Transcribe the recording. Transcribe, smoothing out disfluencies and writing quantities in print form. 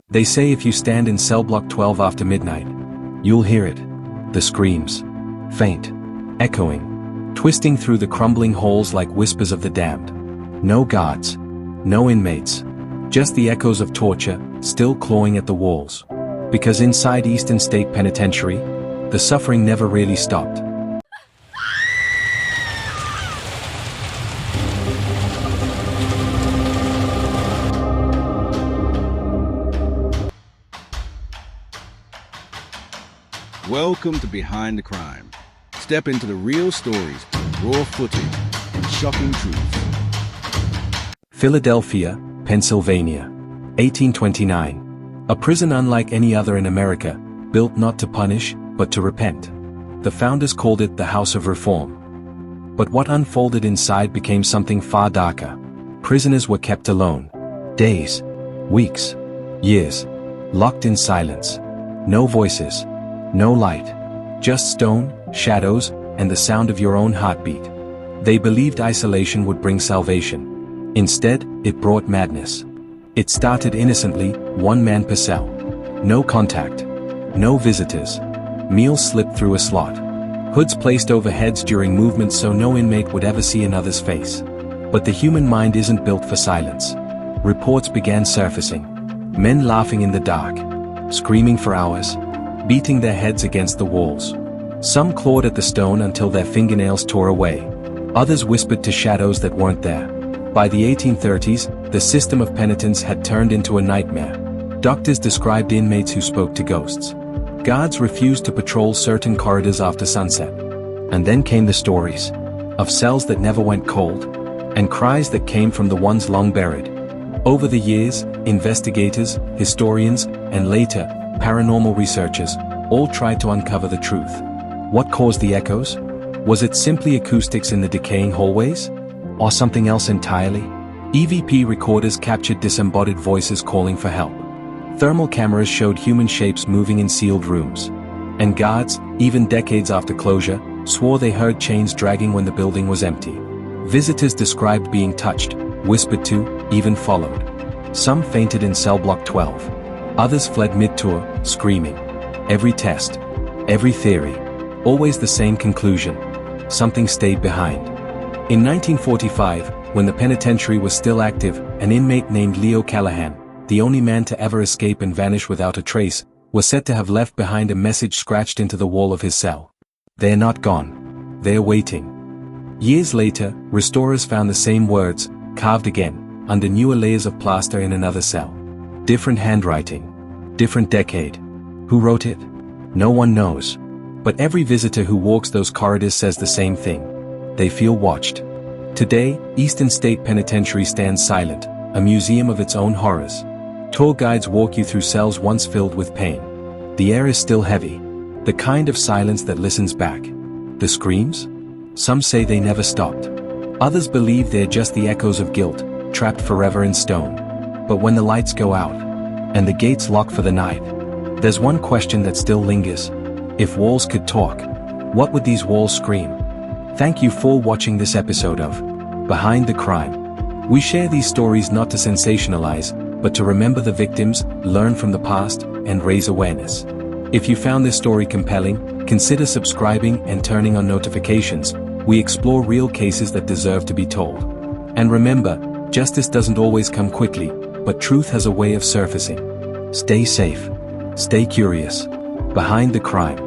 They say if you stand in cell block 12 after midnight, you'll hear it. The screams. Faint. Echoing. Twisting through the crumbling halls like whispers of the damned. No guards. No inmates. Just the echoes of torture, still clawing at the walls. Because inside Eastern State Penitentiary, the suffering never really stopped. Welcome to Behind the Crime. Step into the real stories, raw footage, and shocking truths. Philadelphia, Pennsylvania, 1829. A prison unlike any other in America, built not to punish, but to repent. The founders called it the House of Reform. But what unfolded inside became something far darker. Prisoners were kept alone. Days, weeks, years, locked in silence. No voices. No light. Just stone, shadows, and the sound of your own heartbeat. They believed isolation would bring salvation. Instead, it brought madness. It started innocently, one man per cell. No contact. No visitors. Meals slipped through a slot. Hoods placed over heads during movements so no inmate would ever see another's face. But the human mind isn't built for silence. Reports began surfacing. Men laughing in the dark. Screaming for hours. Beating their heads against the walls. Some clawed at the stone until their fingernails tore away. Others whispered to shadows that weren't there. By the 1830s, the system of penitence had turned into a nightmare. Doctors described inmates who spoke to ghosts. Guards refused to patrol certain corridors after sunset. And then came the stories of cells that never went cold, and cries that came from the ones long buried. Over the years, investigators, historians, and later, paranormal researchers, all tried to uncover the truth. What caused the echoes? Was it simply acoustics in the decaying hallways? Or something else entirely? EVP recorders captured disembodied voices calling for help. Thermal cameras showed human shapes moving in sealed rooms. And guards, even decades after closure, swore they heard chains dragging when the building was empty. Visitors described being touched, whispered to, even followed. Some fainted in cell block 12. Others fled mid-tour, screaming. Every test, every theory, always the same conclusion. Something stayed behind. In 1945, when the penitentiary was still active, an inmate named Leo Callahan, the only man to ever escape and vanish without a trace, was said to have left behind a message scratched into the wall of his cell. They're not gone. They're waiting. Years later, restorers found the same words, carved again, under newer layers of plaster in another cell. Different handwriting. Different decade. Who wrote it? No one knows. But every visitor who walks those corridors says the same thing. They feel watched. Today, Eastern State Penitentiary stands silent, a museum of its own horrors. Tour guides walk you through cells once filled with pain. The air is still heavy. The kind of silence that listens back. The screams? Some say they never stopped. Others believe they're just the echoes of guilt, trapped forever in stone. But when the lights go out, and the gates lock for the night, there's one question that still lingers. If walls could talk, what would these walls scream? Thank you for watching this episode of Behind the Crime. We share these stories not to sensationalize, but to remember the victims, learn from the past, and raise awareness. If you found this story compelling, consider subscribing and turning on notifications. We explore real cases that deserve to be told. And remember, justice doesn't always come quickly, but truth has a way of surfacing. Stay safe. Stay curious. Behind the Crime.